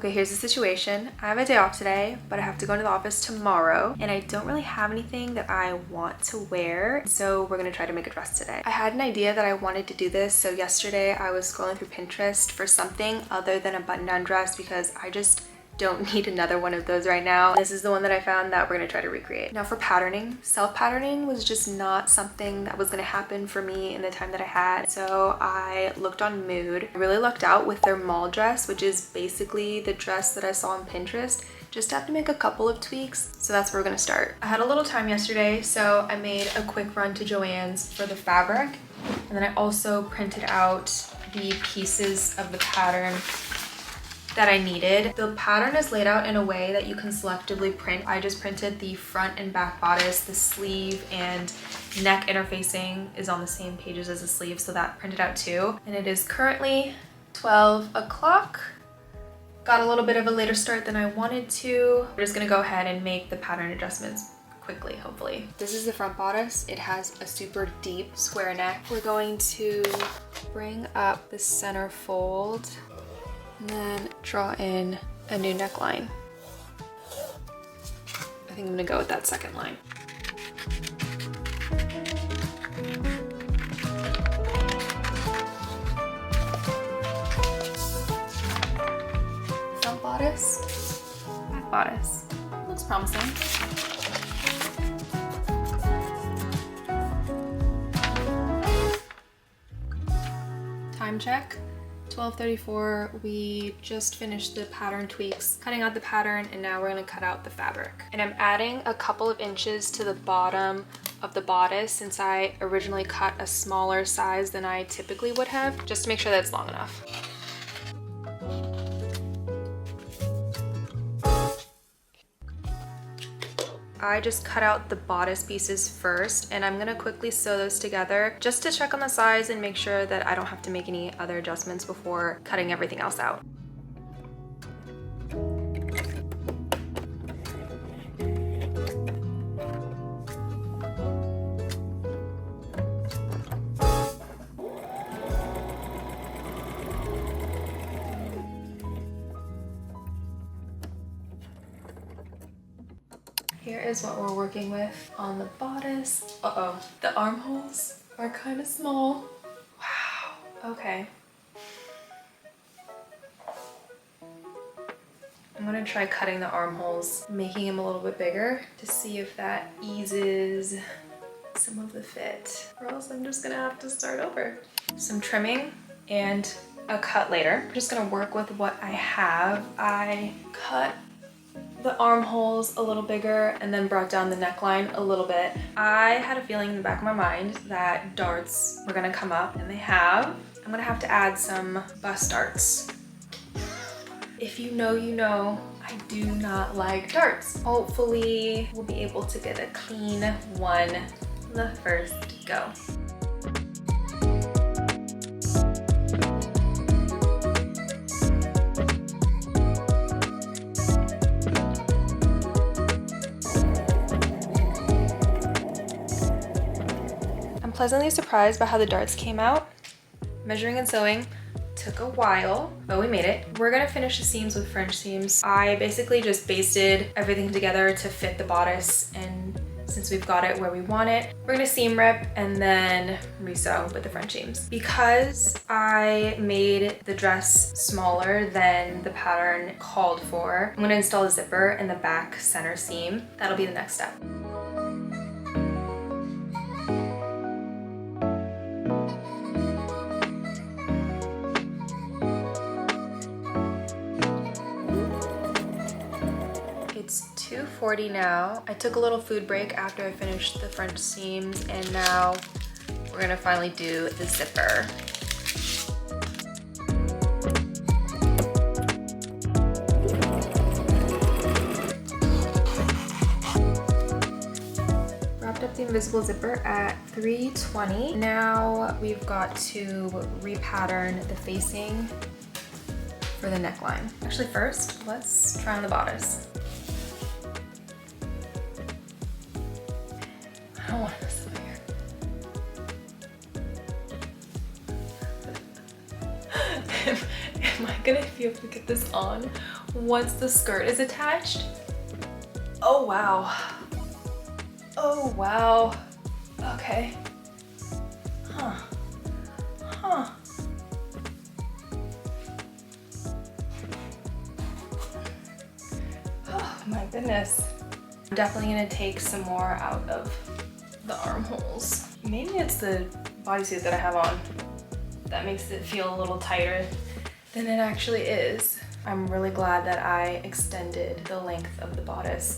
Okay, here's the situation. I have a day off today, but I have to go into the office tomorrow, and I don't really have anything that I want to wear, so we're gonna try to make a dress today. I had an idea that I wanted to do this, so yesterday I was scrolling through Pinterest for something other than a button-down dress because I just don't need another one of those right now. This is the one that I found that we're gonna try to recreate. Now for patterning, self-patterning was just not something that was gonna happen for me in the time that I had. So I looked on Mood. I really lucked out with their mall dress, which is basically the dress that I saw on Pinterest. Just have to make a couple of tweaks. So that's where we're gonna start. I had a little time yesterday, so I made a quick run to Joann's for the fabric. And then I also printed out the pieces of the pattern that I needed. The pattern is laid out in a way that you can selectively print. I just printed the front and back bodice, the sleeve and neck interfacing is on the same pages as the sleeve, so that printed out too. And it is currently 12 o'clock. Got a little bit of a later start than I wanted to. We're just gonna go ahead and make the pattern adjustments quickly, hopefully. This is the front bodice. It has a super deep square neck. We're going to bring up the center fold and then draw in a new neckline. I think I'm gonna go with that second line. Front bodice, back bodice. Looks promising. Time check. 12:34, we just finished the pattern tweaks, cutting out the pattern, and now we're gonna cut out the fabric. And I'm adding a couple of inches to the bottom of the bodice since I originally cut a smaller size than I typically would have, just to make sure that it's long enough. I just cut out the bodice pieces first, and I'm gonna quickly sew those together just to check on the size and make sure that I don't have to make any other adjustments before cutting everything else out. Here is what we're working with on the bodice. Uh-oh, the armholes are kind of small. Wow, okay. I'm gonna try cutting the armholes, making them a little bit bigger to see if that eases some of the fit, or else I'm just gonna have to start over. Some trimming and a cut later. I'm just gonna work with what I have. I cut the armholes a little bigger and then brought down the neckline a little bit. I had a feeling in the back of my mind that darts were gonna come up, and they have. I'm gonna have to add some bust darts. If you know, you know, I do not like darts. Hopefully we'll be able to get a clean one the first go. Pleasantly surprised by how the darts came out. Measuring and sewing took a while, but we made it. We're gonna finish the seams with French seams. I basically just basted everything together to fit the bodice, and since we've got it where we want it, we're gonna seam rip and then resew with the French seams. Because I made the dress smaller than the pattern called for, I'm gonna install a zipper in the back center seam. That'll be the next step. It's 2:40 now. I took a little food break after I finished the French seams, and now we're gonna finally do the zipper. Wrapped up the invisible zipper at 3:20. Now we've got to repattern the facing for the neckline. Actually, first, let's try on the bodice. I don't want to mess up here. Am I gonna be able to get this on once the skirt is attached. Oh wow. Oh wow. Okay. Huh. Huh. Oh my goodness. I'm definitely gonna take some more out of the armholes. Maybe it's the bodysuit that I have on that makes it feel a little tighter than it actually is. I'm really glad that I extended the length of the bodice.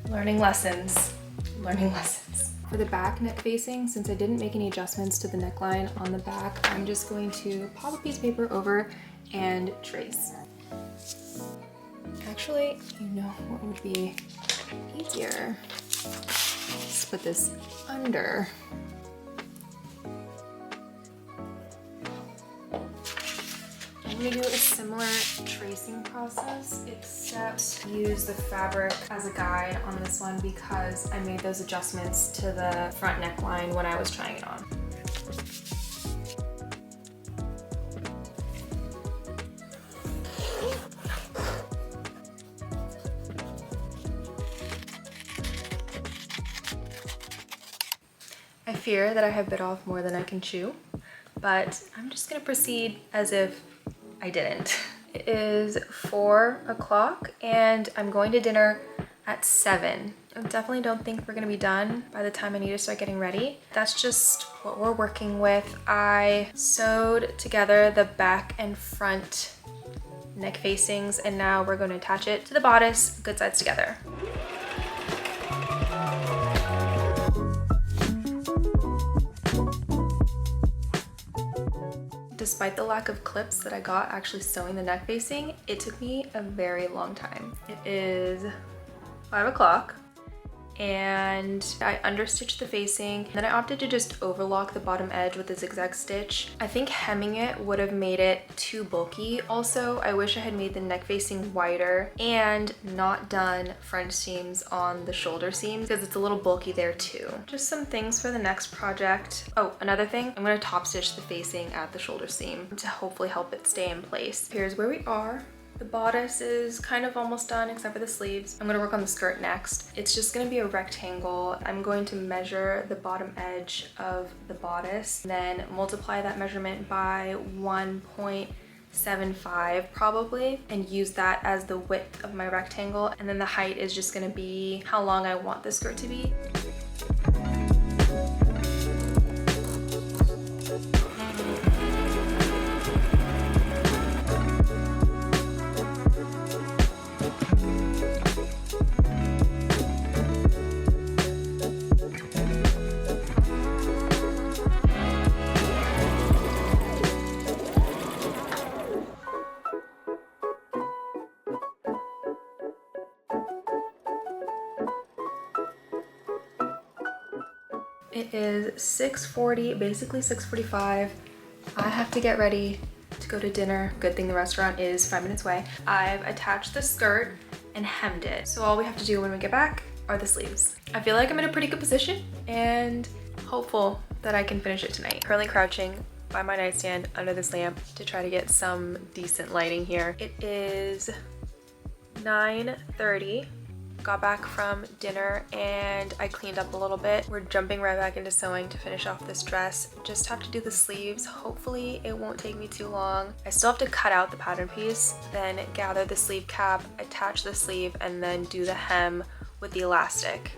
Learning lessons. Learning lessons. For the back neck facing, since I didn't make any adjustments to the neckline on the back, I'm just going to pop a piece of paper over and trace. Actually, you know what would be easier? Just put this under. I'm gonna do a similar tracing process, except use the fabric as a guide on this one because I made those adjustments to the front neckline when I was trying it on. I fear that I have bit off more than I can chew, but I'm just gonna proceed as if I didn't. It is 4 o'clock and I'm going to dinner at 7. I definitely don't think we're gonna be done by the time I need to start getting ready. That's just what we're working with. I sewed together the back and front neck facings and now we're going to attach it to the bodice, good sides together. Despite the lack of clips that I got actually sewing the neck facing, it took me a very long time. It is 5 o'clock and I understitched the facing. Then I opted to just overlock the bottom edge with a zigzag stitch. I think hemming it would have made it too bulky. Also, I wish I had made the neck facing wider and not done French seams on the shoulder seams because it's a little bulky there too. Just some things for the next project. Oh, another thing, I'm gonna top stitch the facing at the shoulder seam to hopefully help it stay in place. Here's where we are. The bodice is kind of almost done except for the sleeves. I'm gonna work on the skirt next. It's just gonna be a rectangle. I'm going to measure the bottom edge of the bodice, then multiply that measurement by 1.75 probably, and use that as the width of my rectangle. And then the height is just gonna be how long I want the skirt to be. It is 6:40, basically 6:45. I have to get ready to go to dinner. Good thing the restaurant is 5 minutes away. I've attached the skirt and hemmed it. So all we have to do when we get back are the sleeves. I feel like I'm in a pretty good position and hopeful that I can finish it tonight. Currently crouching by my nightstand under this lamp to try to get some decent lighting here. It is 9:30. Got back from dinner and I cleaned up a little bit. We're jumping right back into sewing to finish off this dress. Just have to do the sleeves. Hopefully it won't take me too long. I still have to cut out the pattern piece, then gather the sleeve cap, attach the sleeve, and then do the hem with the elastic.